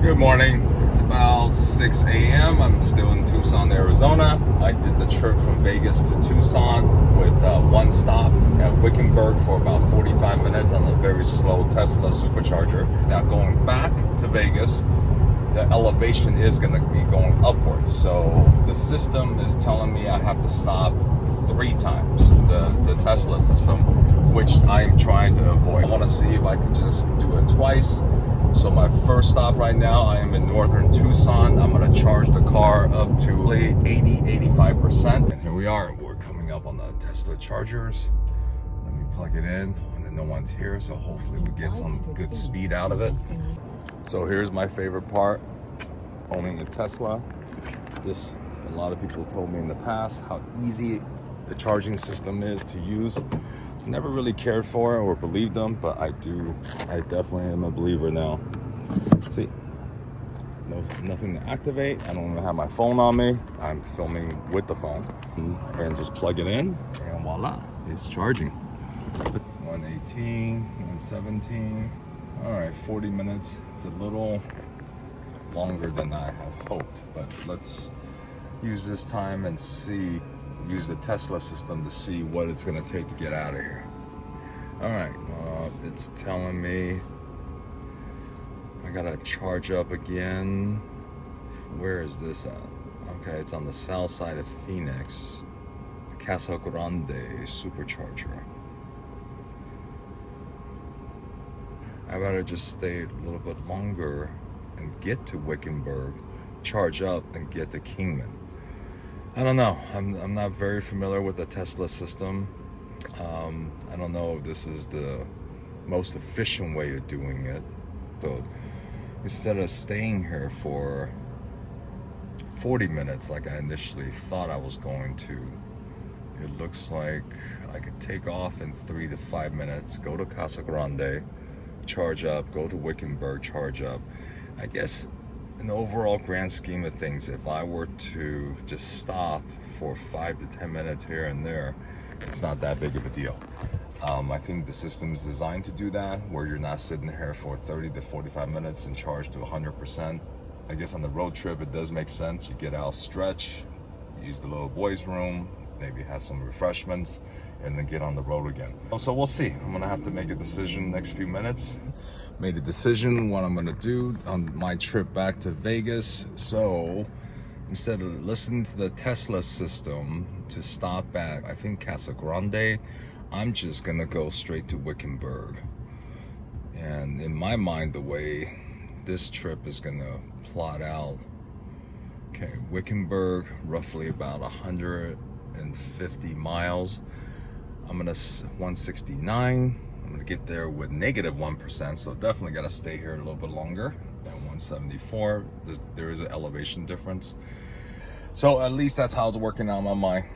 Good morning. It's about 6 a.m. I'm still in Tucson, Arizona. I did the trip from Vegas to Tucson with one stop at Wickenburg for about 45 minutes on a very slow Tesla supercharger. Now going back to Vegas, the elevation is going to be going upwards. So the system is telling me I have to stop 3 times, the Tesla system, which I'm trying to avoid. I want to see if I could just do it twice. So my first stop right now, I am in northern Tucson. I'm gonna charge the car up to 80-85%. And here we are, we're coming up on the Tesla chargers. Let me plug it in, and no one's here, so hopefully we get some good speed out of it. So here's my favorite part, owning the Tesla. A lot of people told me in the past how easy the charging system is to use. Never really cared for it or believed them, but I definitely am a believer now. See, nothing to activate. I don't even have my phone on me. I'm filming with the phone and just plug it in and voila, it's charging. 118, 117. All right, 40 minutes. It's a little longer than I have hoped, but let's use this time and use the Tesla system to see what it's going to take to get out of here. All right, it's telling me I gotta charge up again. Where is this at? Okay, it's on the south side of Phoenix, Casa Grande supercharger. I better just stay a little bit longer and get to Wickenburg, charge up, and get to Kingman. I don't know. I'm not very familiar with the Tesla system. I don't know if this is the most efficient way of doing it. So instead of staying here for 40 minutes like I initially thought I was going to, it looks like I could take off in 3 to 5 minutes, go to Casa Grande, charge up, go to Wickenburg, charge up. I guess in the overall grand scheme of things, if I were to just stop for 5 to 10 minutes here and there, it's not that big of a deal. I think the system is designed to do that, where you're not sitting here for 30 to 45 minutes and charged to 100%. I guess on the road trip, it does make sense. You get out, stretch, use the little boys' room, maybe have some refreshments, and then get on the road again. So we'll see. I'm gonna have to make a decision next few minutes. Made a decision what I'm gonna do on my trip back to Vegas. So instead of listening to the Tesla system to stop at, I think, Casa Grande, I'm just gonna go straight to Wickenburg. And in my mind, the way this trip is gonna plot out, okay, Wickenburg, roughly about 150 miles. I'm gonna 169. I'm gonna get there with -1%, so definitely gotta stay here a little bit longer. At 174, there is an elevation difference. So at least that's how it's working out in my mind.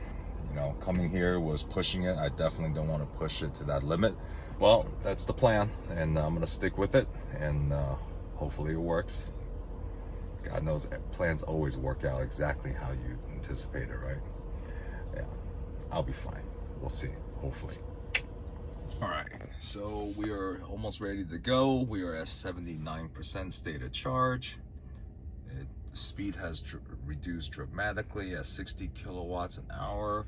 You know, coming here was pushing it. I definitely don't want to push it to that limit. Well, that's the plan, and I'm gonna stick with it, and hopefully it works. God knows plans always work out exactly how you anticipate it, right? Yeah, I'll be fine. We'll see, hopefully. All right, so we are almost ready to go. We are at 79% state of charge. The speed has reduced dramatically at 60 kilowatts an hour.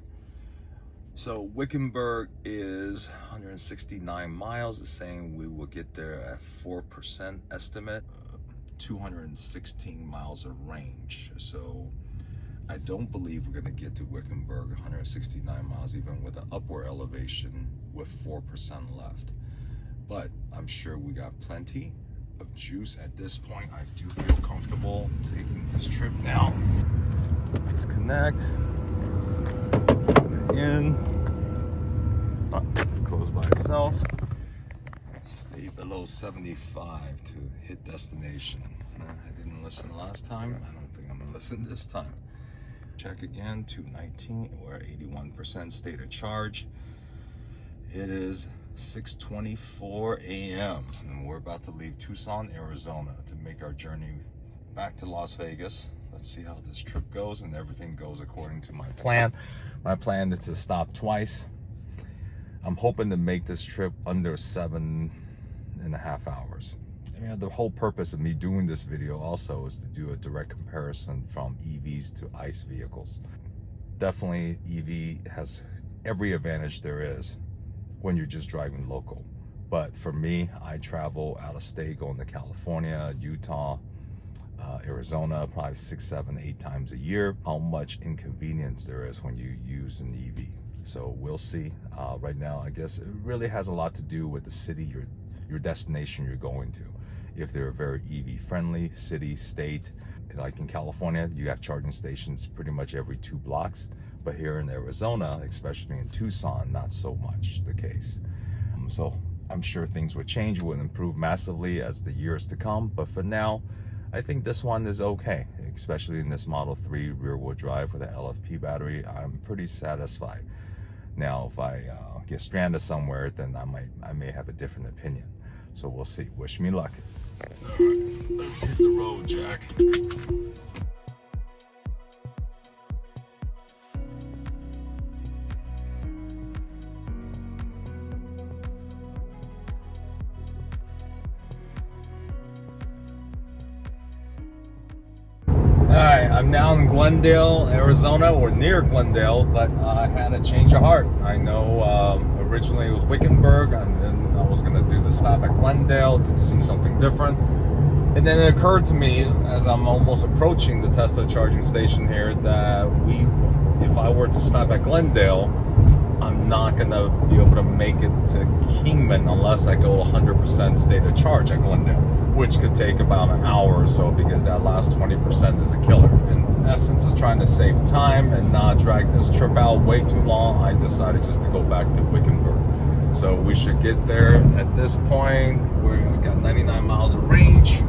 So Wickenburg is 169 miles. It's saying we will get there at 4% estimate, 216 miles of range. So I don't believe we're gonna get to Wickenburg 169 miles, even with an upward elevation with 4% left. But I'm sure we got plenty of juice at this point. I do feel comfortable taking this trip now. Let's connect. Put it in. Close by itself. Stay below 75 to hit destination. I didn't listen last time. I don't think I'm gonna listen this time. Check again, 219, we're at 81% state of charge. It is 6:24 a.m. and we're about to leave Tucson, Arizona to make our journey back to Las Vegas. Let's see how this trip goes, and everything goes according to my plan. My plan is to stop twice. I'm hoping to make this trip under 7.5 hours. I mean, the whole purpose of me doing this video also is to do a direct comparison from EVs to ICE vehicles. Definitely EV has every advantage there is when you're just driving local. But for me, I travel out of state, going to California, Utah, Arizona, probably 6, 7, 8 times a year, how much inconvenience there is when you use an EV. So we'll see. Right now, I guess it really has a lot to do with the city, your destination you're going to. If they're very EV friendly, city, state, like in California, you have charging stations pretty much every 2 blocks. But here in Arizona, especially in Tucson, not so much the case. So I'm sure things would change, would improve massively as the years to come. But for now, I think this one is okay, especially in this Model 3 rear-wheel drive with an LFP battery. I'm pretty satisfied. Now, if I get stranded somewhere, then I may have a different opinion. So we'll see. Wish me luck. All right, let's hit the road, Jack. Alright, I'm now in Glendale, Arizona, or near Glendale, but I had a change of heart. I know originally it was Wickenburg, and then I was going to do the stop at Glendale to see something different. And then it occurred to me, as I'm almost approaching the Tesla charging station here, that if I were to stop at Glendale, I'm not going to be able to make it to Kingman unless I go 100% state of charge at Glendale, which could take about an hour or so, because that last 20% is a killer. In essence, of trying to save time and not drag this trip out way too long, I decided just to go back to Wickenburg. So we should get there at this point. We've got 99 miles of range,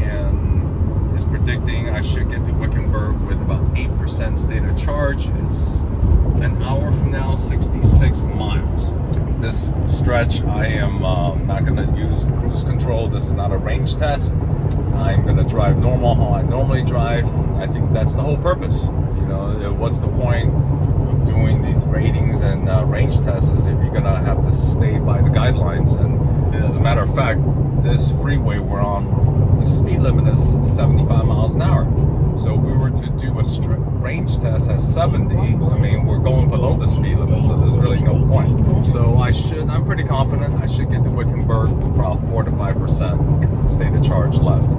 and is predicting I should get to Wickenburg with about 8% state of charge. It's an hour from now, 66 miles. This stretch, I am not going to use cruise control. This is not a range test. I'm going to drive normal, how I normally drive. I think that's the whole purpose. You know, what's the point of doing these ratings and range tests if you're going to have to stay by the guidelines? And as a matter of fact, this freeway we're on, the speed limit is 75 miles an hour. So if we were to do a range test at 70, I mean, we're going below the speed limit, so there's really no point. So I'm pretty confident I should get to Wickenburg, probably 4 to 5% state of charge left.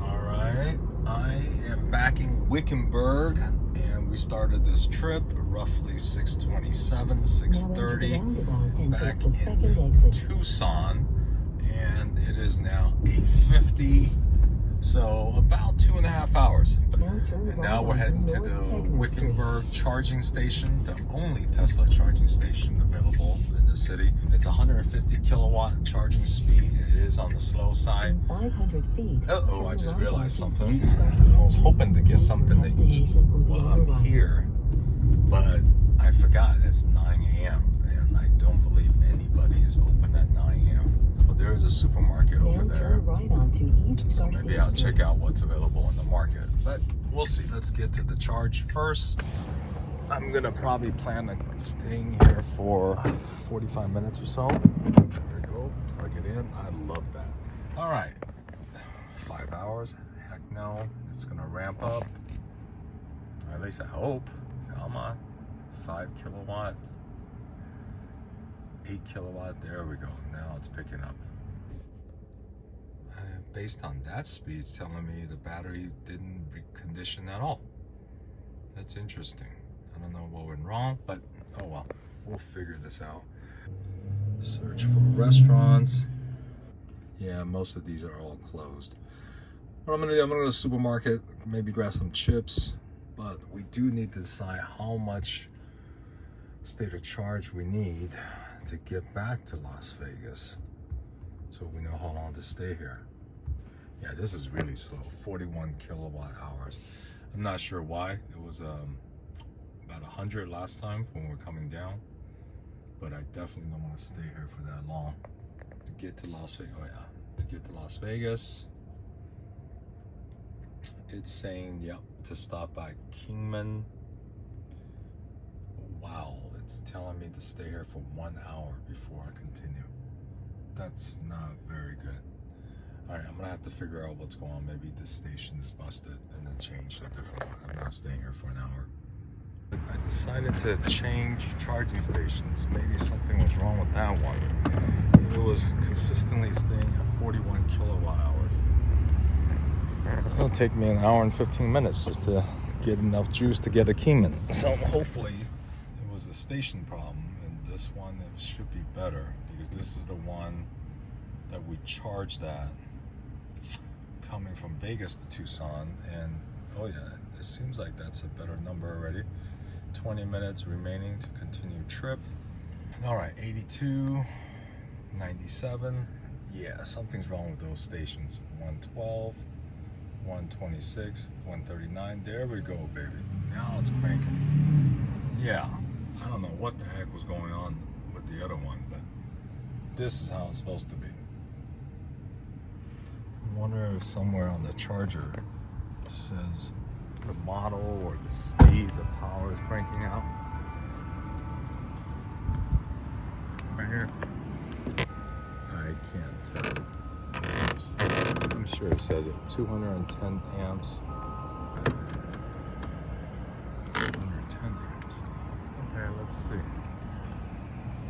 All right, I am back in Wickenburg, and we started this trip roughly 6:27, 6:30, back in Tucson, and it is now 8:50. So about 2.5 hours. And now we're heading to the Wickenburg charging station, the only Tesla charging station available in the city. It's 150 kilowatt charging speed. It is on the slow side. 500 feet. Uh-oh, I just realized something. I was hoping to get something to eat while I'm here, but I forgot it's 9 a.m. and I don't believe anybody is open at 9 a.m. There is a supermarket over there, so maybe I'll check out what's available in the market, but we'll see. Let's get to the charge first. I'm gonna probably plan on staying here for 45 minutes or so. There we go, plug it in. I love that. All right, 5 hours, heck no, it's gonna ramp up, or at least I hope. Come on, 5 kilowatt, 8 kilowatt, there we go. Now it's picking up. Based on that speed, it's telling me the battery didn't recondition at all. That's interesting. I don't know what went wrong, but oh well, we'll figure this out. Search for restaurants. Yeah, most of these are all closed. What I'm gonna do, I'm gonna go to the supermarket, maybe grab some chips, but we do need to decide how much state of charge we need to get back to Las Vegas, so we know how long to stay here. Yeah, this is really slow, 41 kilowatt hours. I'm not sure why. It was about 100 last time when we were coming down, but I definitely don't want to stay here for that long. To get to Las Vegas, oh yeah, to get to Las Vegas, it's saying, yep, to stop by Kingman. Wow, it's telling me to stay here for 1 hour before I continue. That's not very good. All right, I'm gonna have to figure out what's going on. Maybe this station is busted and then change to a different one. I'm not staying here for an hour. I decided to change charging stations. Maybe something was wrong with that one. It was consistently staying at 41 kilowatt hours. It'll take me an hour and 15 minutes just to get enough juice to get a Kingman. So hopefully it was the station problem, and this one it should be better because this is the one that we charged at coming from Vegas to Tucson, and oh yeah, it seems like that's a better number already. 20 minutes remaining to continue trip. All right, 82, 97. Yeah, something's wrong with those stations. 112, 126, 139. There we go, baby. Now it's cranking. Yeah, I don't know what the heck was going on with the other one, but this is how it's supposed to be. I wonder if somewhere on the charger it says the model or the speed the power is cranking out. Right here. I can't tell. I'm sure it says it. 210 amps. 210 amps. Okay, let's see.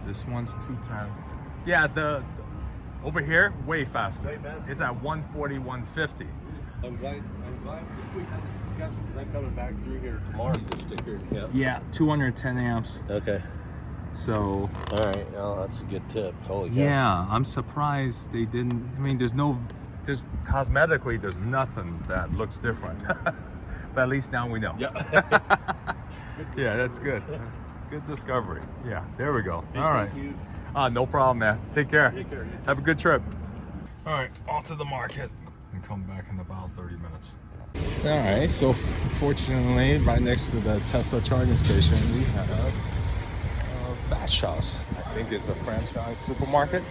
This one's 210. Yeah, the over here, way faster. Way faster. It's at 140, 150. I'm glad we had this discussion because I'm coming back through here tomorrow to stick here. Yeah, 210 amps. Okay. So. All right. Oh, that's a good tip. Holy cow. Yeah, I'm surprised they didn't. I mean, there's cosmetically, there's nothing that looks different. But at least now we know. Yeah. Yeah, that's good. Good discovery. Yeah, there we go. Hey, all right. Thank you. No problem, man. Take care. Take care. Have a good trip. All right, off to the market and come back in about 30 minutes. All right, so fortunately, right next to the Tesla charging station, we have Bash House. I think it's a franchise supermarket.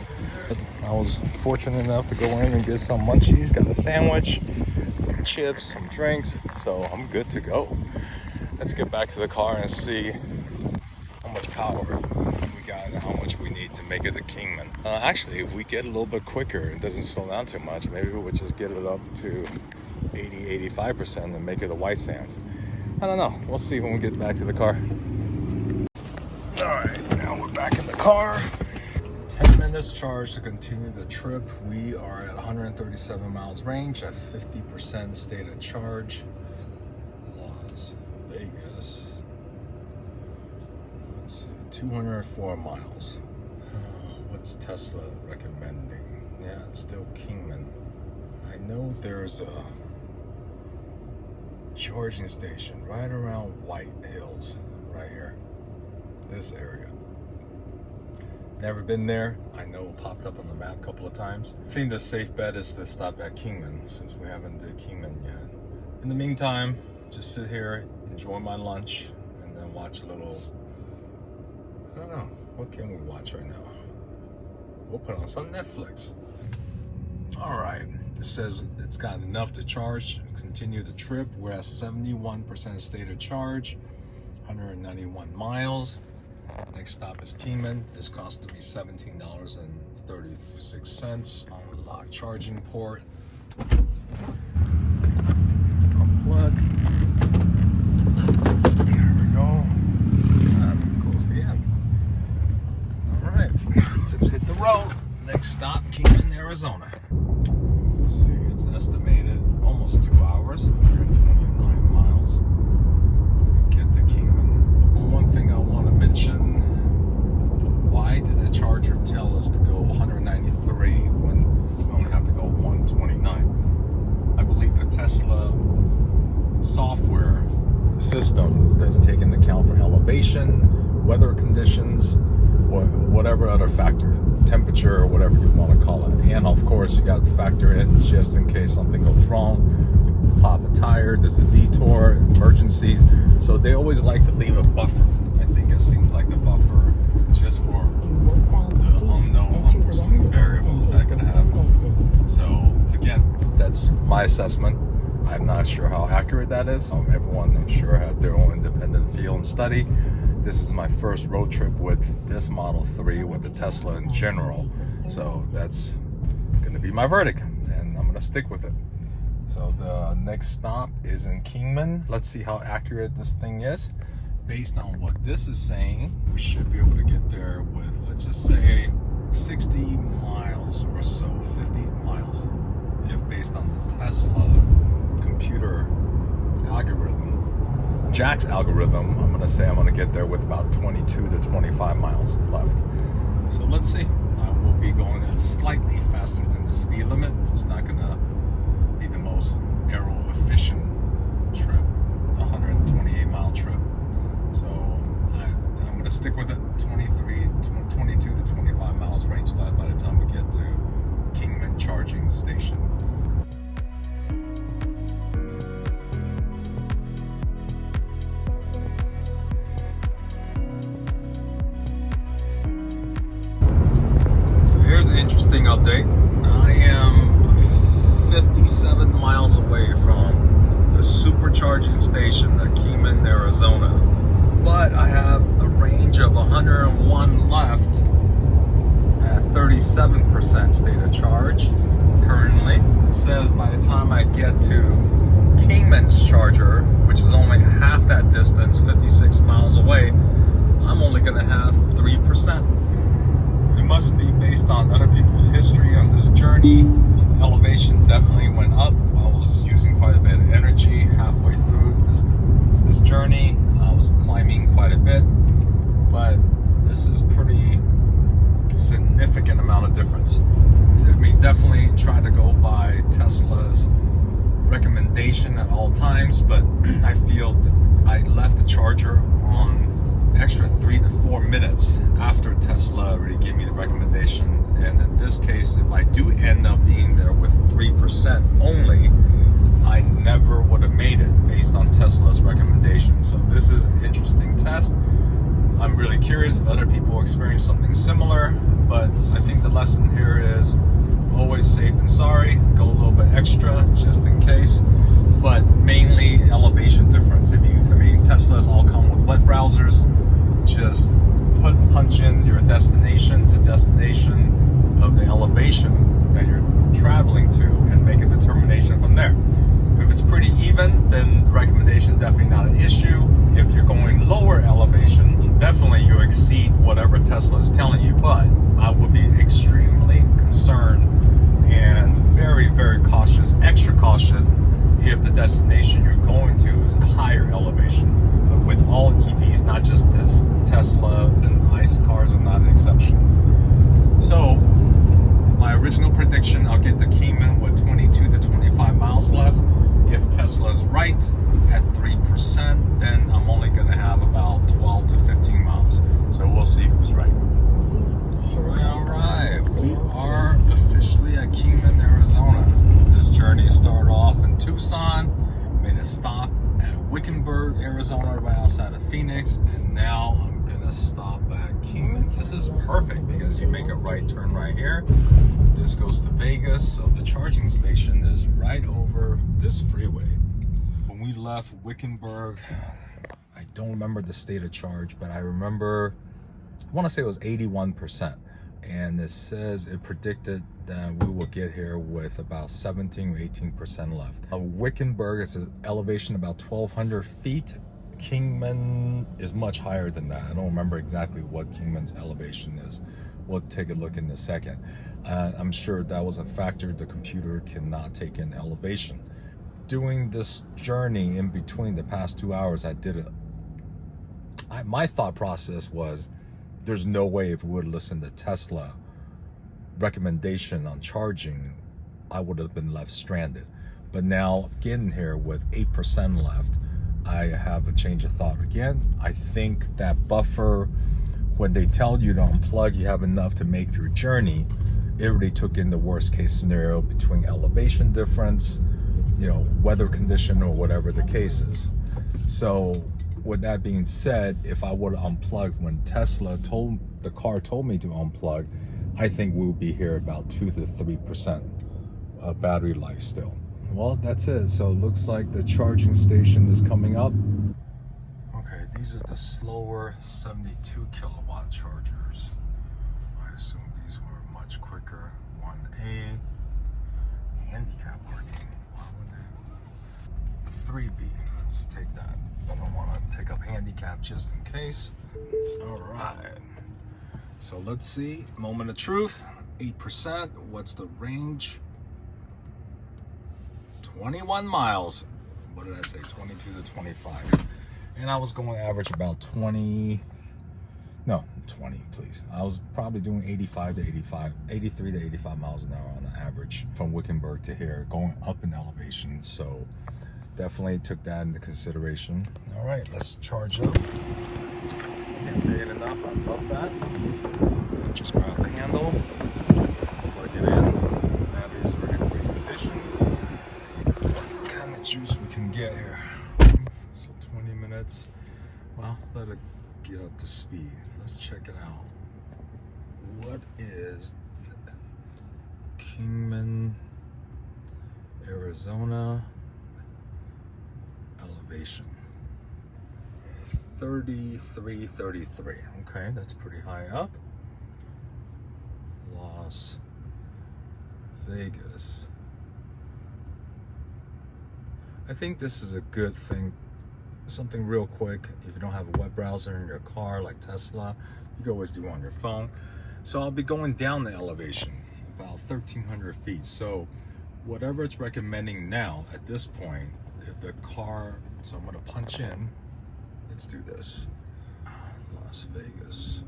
I was fortunate enough to go in and get some munchies, got a sandwich, some chips, some drinks, so I'm good to go. Let's get back to the car and see how much power we got and how much we need to make it the Kingman. Actually, if we get a little bit quicker, it doesn't slow down too much, maybe we'll just get it up to 80-85% and make it a white sands. I don't know. We'll see when we get back to the car. All right, now we're back in the car. 10 minutes charge to continue the trip. We are at 137 miles range at 50% state of charge. Las Vegas. Let's see, 204 miles. What's Tesla recommending? Yeah, it's still Kingman. I know there's a charging station right around White Hills, right here. This area. Never been there. I know it popped up on the map a couple of times. I think the safe bet is to stop at Kingman since we haven't did Kingman yet. In the meantime, just sit here, enjoy my lunch, and then watch a little, I don't know, what can we watch right now? We'll put on some Netflix. All right, it says it's got enough to charge, continue the trip. We're at 71% state of charge, 191 miles. Next stop is Kingman. This cost me $17.36. Unlock charging port. Unplug. There we go. Close the end. All right, let's hit the road. Next stop, Kingman, Arizona. Let's see, it's estimated almost 2 hours, 129 miles to get to Kingman. One thing I want to mention, why did the charger tell us to go 193 when we only have to go 129? I believe the Tesla software system does take into account for elevation, weather conditions, or whatever other factor, temperature or whatever you want to call it. And of course, you got to factor in just in case something goes wrong. You pop a tire, there's a detour, emergencies. So they always like to leave a buffer. I think it seems like the buffer just for the unknown, unforeseen variables that could happen. So again, that's my assessment. I'm not sure how accurate that is. Everyone, I'm sure, had their own independent feel and study. This is my first road trip with this Model 3 with the Tesla in general. So that's going to be my verdict. And I'm gonna stick with it. So the next stop is in Kingman. Let's see how accurate this thing is. Based on what this is saying, we should be able to get there with, let's just say, 60 miles or so, 50 miles, if based on the Tesla computer algorithm. Jack's algorithm, I'm gonna say I'm gonna get there with about 22 to 25 miles left. So let's see. I will be going at slightly faster than the speed limit. It's not gonna be the most aero efficient trip, 128-mile trip. So I'm gonna stick with it. 22 to 25 miles range left by the time we get to Kingman charging station. So here's an interesting update. I am 57 miles away from the supercharging station at Kingman, Arizona. But I have a range of 101 left at 37% state of charge currently. It says by the time I get to Kingman's charger, which is only half that distance, 56 miles away, I'm only gonna have 3%. It must be based on other people's history on this journey. The elevation definitely went up. I was using quite a bit of energy halfway through this journey. I was climbing quite a bit, but this is pretty significant amount of difference. I mean, definitely try to go by Tesla's recommendation at all times, but I feel I left the charger on extra 3 to 4 minutes after Tesla already gave me the recommendation. And in this case, if I do end up being there with 3% only, I never would have made it based on Tesla's recommendation. So this is an interesting test. I'm really curious if other people experience something similar, but I think the lesson here is always safe than sorry. Go a little bit extra just in case, but mainly elevation difference. Teslas all come with web browsers. Just punch in your destination to destination of the elevation that you're traveling to and make a determination from there. If it's pretty even, then the recommendation definitely not an issue. If you're going lower elevation, definitely you exceed whatever Tesla is telling you, but I would be extremely concerned and very, very cautious, extra caution if the destination you're going to is a higher elevation. With all EVs, not just this Tesla, and ICE cars are not an exception. So my original prediction, I'll get to Kingman with 22 to 25 miles left. If Tesla's right at 3%, then I'm only going to have about 12 to 15 miles. So we'll see who's right. All right. We are officially at Kingman, Arizona. This journey started off in Tucson, made a stop at Wickenburg, Arizona, right outside of Phoenix, and now I'm gonna stop at Kingman. This is perfect because you make a right turn right here. This goes to Vegas, so the charging station is right over this freeway. When we left Wickenburg, I don't remember the state of charge, but I remember, I want to say it was 81%, and it says it predicted that we will get here with about 17 or 18% left. Wickenburg is an elevation about 1,200 feet. Kingman is much higher than that. I don't remember exactly what Kingman's elevation is. We'll take a look in a second. I'm sure that was a factor. The computer cannot take in elevation. Doing this journey in between the past 2 hours, my thought process was, there's no way if we would listen to Tesla recommendation on charging, I would have been left stranded. But now getting here with 8% left, I have a change of thought again. I think that buffer, when they tell you to unplug, you have enough to make your journey. It already took in the worst case scenario between elevation difference, weather condition, or whatever the case is. So with that being said, if I would have unplugged when the car told me to unplug, I think we'll be here about 2 to 3% of battery life still. Well, that's it. So it looks like the charging station is coming up. Okay, these are the slower 72 kilowatt chargers. I assume these were much quicker. 1A handicap 3B. Let's take that. I don't want to take up handicap just in case. All right. So let's see. Moment of truth. 8%. What's the range? 21 miles. What did I say? 22 to 25. And I was going to average about 20. No, 20, please. I was probably doing 85 to 85, 83 to 85 miles an hour on the average from Wickenburg to here, going up in elevation. So definitely took that into consideration. All right, let's charge up. Can't say it enough. I love that. Just grab the handle, plug it in. Batteries are in free condition. What kind of juice we can get here? So 20 minutes. Well, let it get up to speed. Let's check it out. What is Kingman, Arizona elevation? 3333. Okay, that's pretty high up. Las Vegas. I think this is a good thing. Something real quick. If you don't have a web browser in your car like Tesla, you can always do it on your phone. So I'll be going down the elevation about 1,300 feet. So whatever it's recommending now at this point, if the car, so I'm going to punch in. Let's do this. Las Vegas.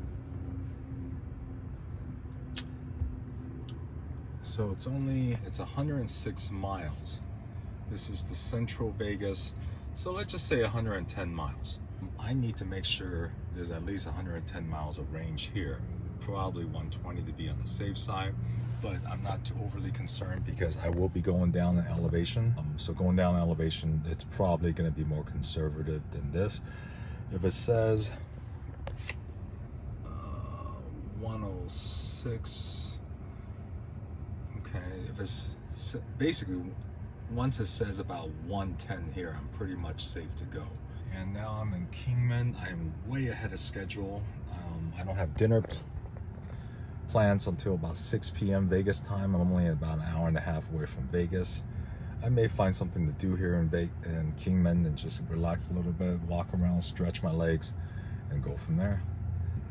So it's 106 miles. This is the central Vegas. So let's just say 110 miles. I need to make sure there's at least 110 miles of range here. Probably 120 to be on the safe side, but I'm not too overly concerned because I will be going down an elevation. So going down an elevation, it's probably going to be more conservative than this. If it says 106, okay, if it's basically, once it says about 110 here, I'm pretty much safe to go. And now I'm in Kingman. I'm way ahead of schedule. I don't have dinner plans until about 6 p.m. Vegas time. I'm only about an hour and a half away from Vegas. I may find something to do here in Kingman and just relax a little bit, walk around, stretch my legs, and go from there.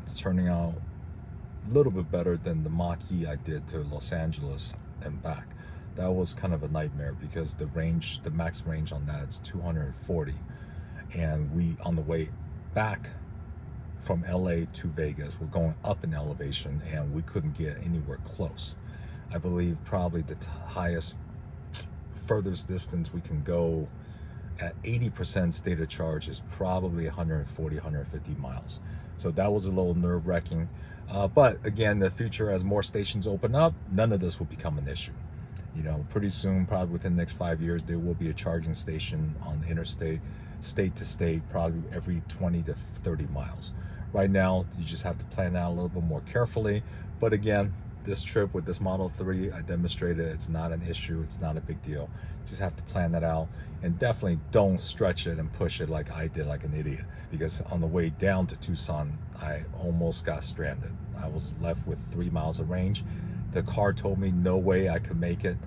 It's turning out a little bit better than the Mach-E I did to Los Angeles and back. That was kind of a nightmare because the max range on that is 240. And we, on the way back from LA to Vegas, we're going up in elevation and we couldn't get anywhere close. I believe probably the highest, furthest distance we can go at 80% state of charge is probably 140, 150 miles. So that was a little nerve-wracking. But again, the future, as more stations open up, none of this will become an issue. You know, pretty soon, probably within the next 5 years, there will be a charging station on the interstate, state to state, probably every 20 to 30 miles. Right now, you just have to plan out a little bit more carefully. But again, this trip with this Model 3, I demonstrated it's not an issue. It's not a big deal. Just have to plan that out. And definitely don't stretch it and push it like I did, like an idiot. Because on the way down to Tucson, I almost got stranded. I was left with 3 miles of range. The car told me no way I could make it.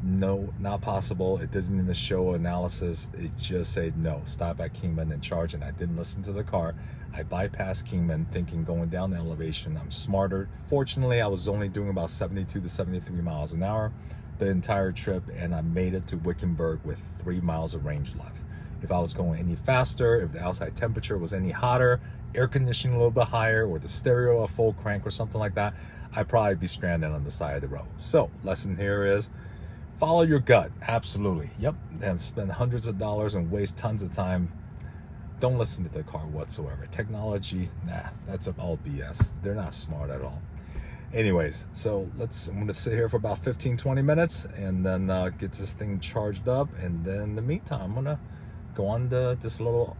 No, not possible. It doesn't even show analysis. It just said no, stop at Kingman and charge. And I didn't listen to the car. I bypassed Kingman thinking going down the elevation, I'm smarter. Fortunately, I was only doing about 72 to 73 miles an hour the entire trip, and I made it to Wickenburg with 3 miles of range left. If I was going any faster, if the outside temperature was any hotter, air conditioning a little bit higher, or the stereo at full crank or something like that, I'd probably be stranded on the side of the road. So, lesson here is, follow your gut. Absolutely. Yep. And spend hundreds of dollars and waste tons of time. Don't listen to the car whatsoever. Technology, nah, that's all BS. They're not smart at all. Anyways, so I'm going to sit here for about 15-20 minutes and then get this thing charged up. And then in the meantime, I'm going to go on to this little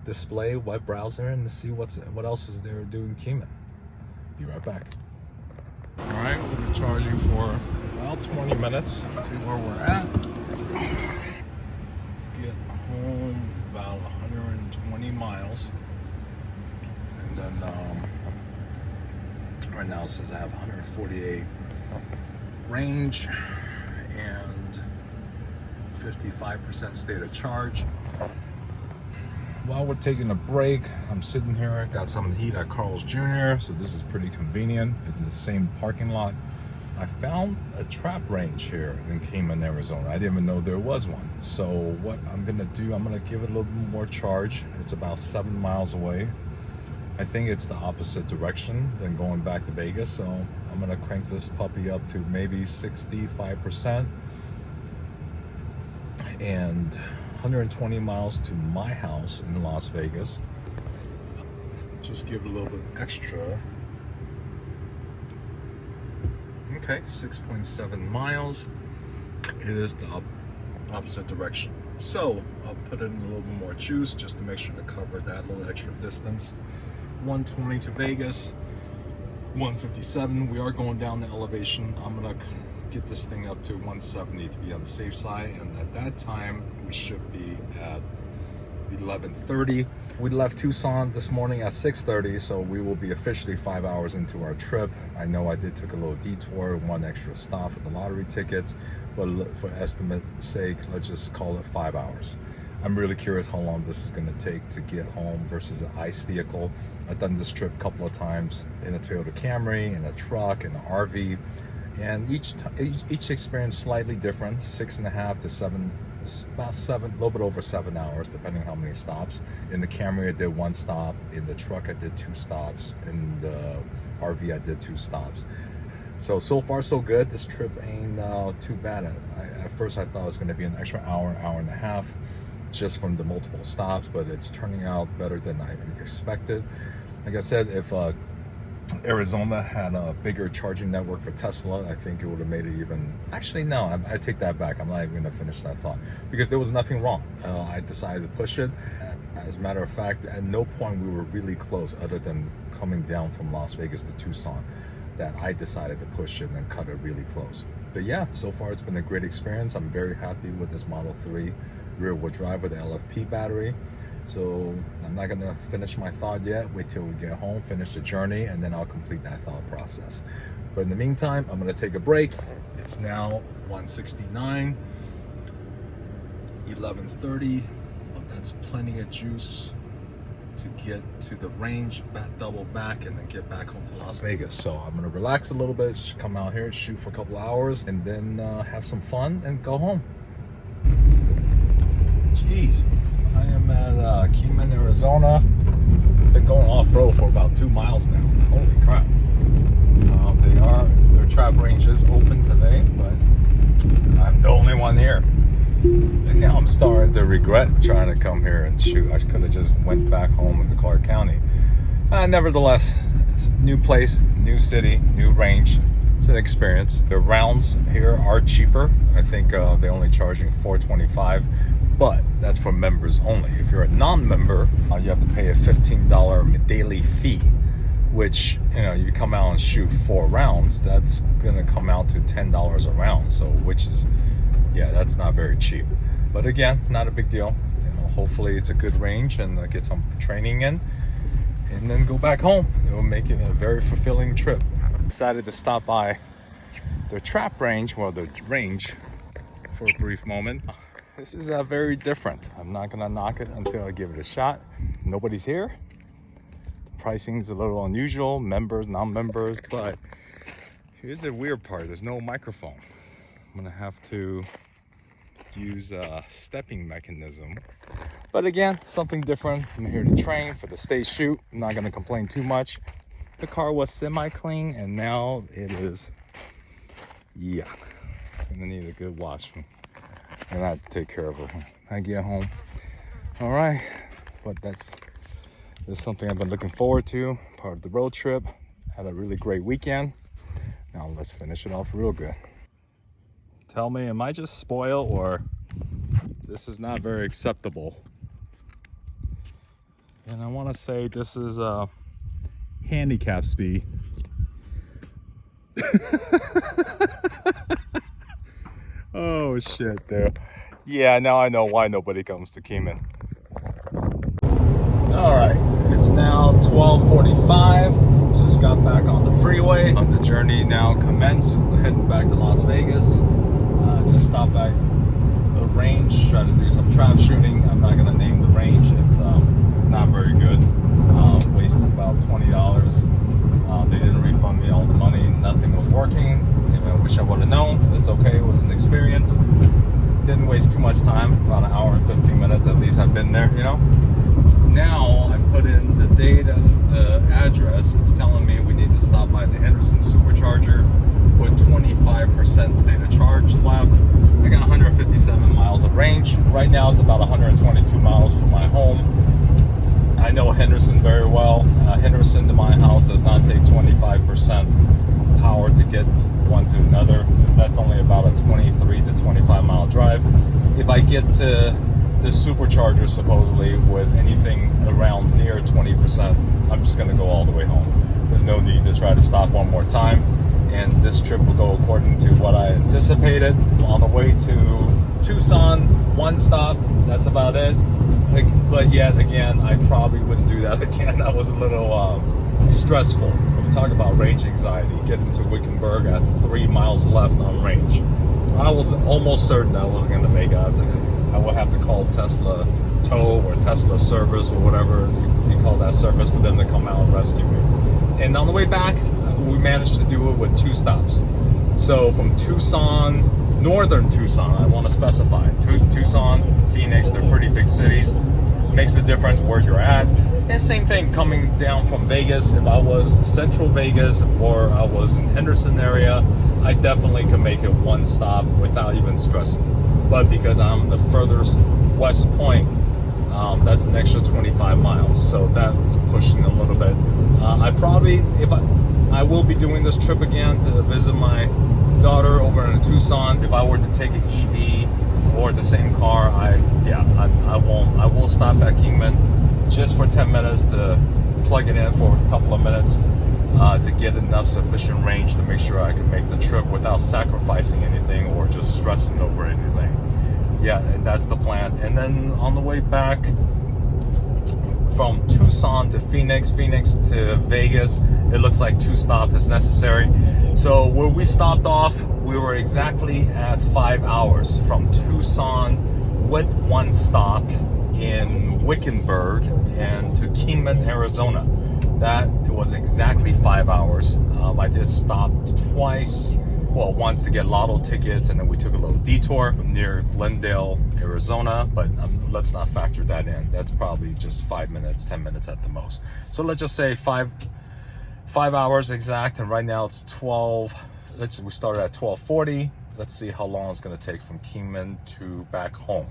display web browser and see what else is there to do in Kingman. Be right back. All right, we've been charging for about 20 minutes. Let's see where we're at. Get home about 120 miles. And then right now it says I have 148 range and 55% state of charge. While we're taking a break, I'm sitting here, got something to eat at Carl's Jr., so this is pretty convenient. It's the same parking lot. I found a trap range here in Kingman, Arizona. I didn't even know there was one. So what I'm gonna do, I'm gonna give it a little bit more charge. It's about 7 miles away. I think it's the opposite direction than going back to Vegas, so I'm gonna crank this puppy up to maybe 65% and 120 miles to my house in Las Vegas. Just give it a little bit extra. Okay, 6.7 miles. It is the opposite direction. So I'll put in a little bit more juice just to make sure to cover that little extra distance. 120 to Vegas, 157. We are going down the elevation. I'm gonna get this thing up to 170 to be on the safe side, and at that time we should be at 11:30. We left Tucson this morning at 6:30, so we will be officially 5 hours into our trip. I know I did take a little detour, one extra stop at the lottery tickets, but for estimate's sake, let's just call it 5 hours. I'm really curious how long this is going to take to get home versus an ICE vehicle. I've done this trip a couple of times in a Toyota Camry, in a truck, in an RV, and each experience slightly different. 6.5 to 7, about 7, a little bit over 7 hours, depending how many stops. In the Camry, I did 1 stop. In the truck, I did 2 stops. In the RV, I did 2 stops. So far so good. This trip ain't too bad. At first, I thought it was going to be an extra hour and a half, just from the multiple stops, but it's turning out better than I expected. Like I said, if Arizona had a bigger charging network for Tesla, I think it would have made it even... Actually, no, I take that back. I'm not even going to finish that thought, because there was nothing wrong. I decided to push it. As a matter of fact, at no point we were really close, other than coming down from Las Vegas to Tucson, that I decided to push it and cut it really close. But yeah, so far it's been a great experience. I'm very happy with this Model 3 rear-wheel drive with the LFP battery. So I'm not gonna finish my thought yet. Wait till we get home, finish the journey, and then I'll complete that thought process. But in the meantime, I'm gonna take a break. It's now 1:69, 11:30. That's plenty of juice to get to the range, double back, and then get back home to Las Vegas. So I'm gonna relax a little bit, come out here, shoot for a couple hours, and then have some fun and go home. Jeez, I am at Kingman, Arizona. Been going off-road for about 2 miles now. Holy crap. Their trap range is open today, but I'm the only one here. And now I'm starting to regret trying to come here and shoot. I could have just went back home in Clark County. Nevertheless, it's a new place, new city, new range. It's an experience. The rounds here are cheaper. I think they're only charging $4.25, but that's for members only. If you're a non-member, you have to pay a $15 daily fee, which, you come out and shoot 4 rounds, that's gonna come out to $10 a round. So, which is, yeah, that's not very cheap. But again, not a big deal. Hopefully it's a good range and get some training in, and then go back home. It will make it a very fulfilling trip. Decided to stop by the trap range, the range, for a brief moment. This is very different. I'm not gonna knock it until I give it a shot. Nobody's here. The pricing is a little unusual, members, non-members, but here's the weird part. There's no microphone. I'm gonna have to use a stepping mechanism. But again, something different. I'm here to train for the stage shoot. I'm not gonna complain too much. The car was semi-clean, and now it is, yeah, it's gonna need a good wash. I'm gonna have to take care of it when I get home. All right, but this is something I've been looking forward to, part of the road trip. Had a really great weekend. Now let's finish it off real good. Tell me, am I just spoiled, or this is not very acceptable? And I want to say this is handicap speed. Oh shit, there. Yeah, now I know why nobody comes to Kingman. All right, it's now 12:45. Just got back on the freeway. The journey now commenced. Heading back to Las Vegas. Just stopped by the range range, try to do some trap shooting. I'm not gonna name the range. It's not very good. Wasted about $20. They didn't refund me all the money. Nothing was working. I wish I would have known. It's okay. It was an experience. Didn't waste too much time. About an hour and 15 minutes. At least I've been there, you know. Now I put in the data, the address. It's telling me we need to stop by the Henderson supercharger with 25% state of charge left. I got 157 miles of range. Right now it's about 122 miles from my home. I know Henderson very well. Henderson to my house does not take 25% power to get one to another. That's only about a 23 to 25 mile drive. If I get to the supercharger supposedly with anything around near 20%, I'm just going to go all the way home. There's no need to try to stop one more time, and this trip will go according to what I anticipated. On the way to Tucson, one stop, that's about it. But yet again, I probably wouldn't do that again. That was a little stressful. When we talk about range anxiety, getting to Wickenburg at 3 miles left on range, I was almost certain I wasn't going to make it out there. I would have to call Tesla tow or Tesla service or whatever you call that service for them to come out and rescue me. And on the way back, we managed to do it with 2 stops. So from Tucson, northern Tucson, I want to specify, Tucson, Phoenix, they're pretty big cities. Makes a difference where you're at. And same thing coming down from Vegas. If I was central Vegas or I was in Henderson area, I definitely could make it one stop without even stressing. But because I'm the furthest west point, that's an extra 25 miles. So that's pushing a little bit. I probably, I will be doing this trip again to visit my daughter over in Tucson. If I were to take an EV or the same car, I won't. I will stop at Kingman just for 10 minutes to plug it in for a couple of minutes to get enough sufficient range to make sure I can make the trip without sacrificing anything or just stressing over anything. Yeah, and that's the plan. And then on the way back from Tucson to Phoenix to Vegas, it looks like 2 stops is necessary. So where we stopped off, we were exactly at 5 hours from Tucson with 1 stop in Wickenburg and to Kingman, Arizona. That was exactly 5 hours. I did stop twice. Well, once to get lotto tickets, and then we took a little detour near Glendale, Arizona, but let's not factor that in. That's probably just 5 minutes, 10 minutes at the most. So let's just say 5 hours exact, and right now it's 12. We started at 12:40. Let's see how long it's going to take from Kingman to back home.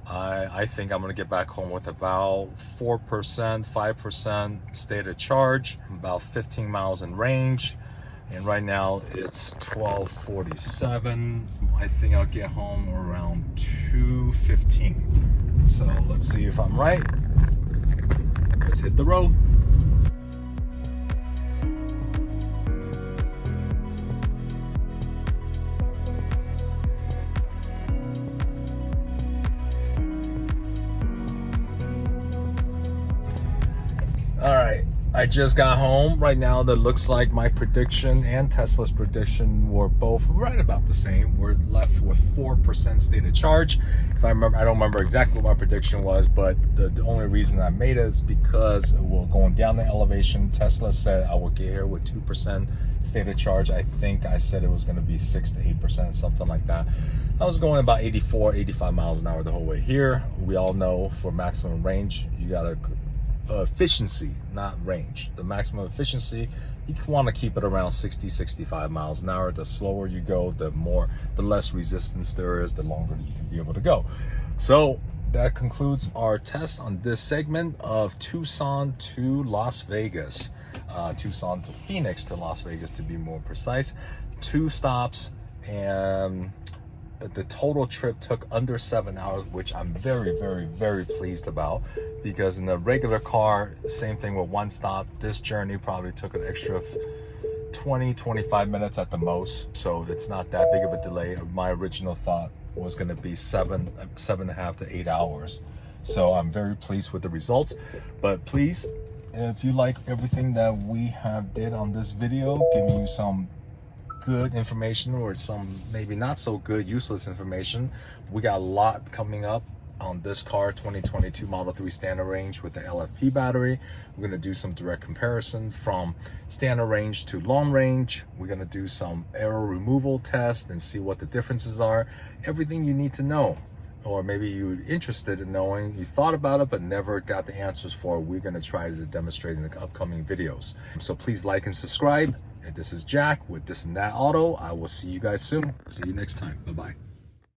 I think I'm going to get back home with about 4%, 5% state of charge, about 15 miles in range. And right now it's 12:47. I think I'll get home around 2:15. So let's see if I'm right. Let's hit the road. All right, I just got home. Right now, that looks like my prediction and Tesla's prediction were both right about the same. We're left with 4% state of charge. If I remember, I don't remember exactly what my prediction was, but the only reason I made it is because we're going down the elevation. Tesla said I will get here with 2% state of charge. I think I said it was going to be 6 to 8%, something like that. I was going about 84, 85 miles an hour the whole way here. We all know for maximum range, you got to efficiency, not range. The maximum efficiency, you want to keep it around 60, 65 miles an hour. The slower you go, the less resistance there is, the longer you can be able to go. So that concludes our test on this segment of Tucson to Las Vegas. Tucson to Phoenix to Las Vegas, to be more precise. 2 stops, and the total trip took under 7 hours, which I'm very, very, very pleased about, because in the regular car, same thing with 1 stop, this journey probably took an extra 20, 25 minutes at the most. So it's not that big of a delay. My original thought was going to be 7.5 to 8 hours. So I'm very pleased with the results. But please, if you like everything that we have did on this video, give me some good information or some maybe not so good, useless information. We got a lot coming up on this car, 2022 Model 3 standard range with the LFP battery. We're going to do some direct comparison from standard range to long range. We're going to do some error removal tests and see what the differences are. Everything you need to know, or maybe you're interested in knowing, you thought about it but never got the answers for, we're going to try to demonstrate in the upcoming videos. So please like and subscribe. And this is Jack with This and That Auto. I will see you guys soon. See you next time. Bye-bye.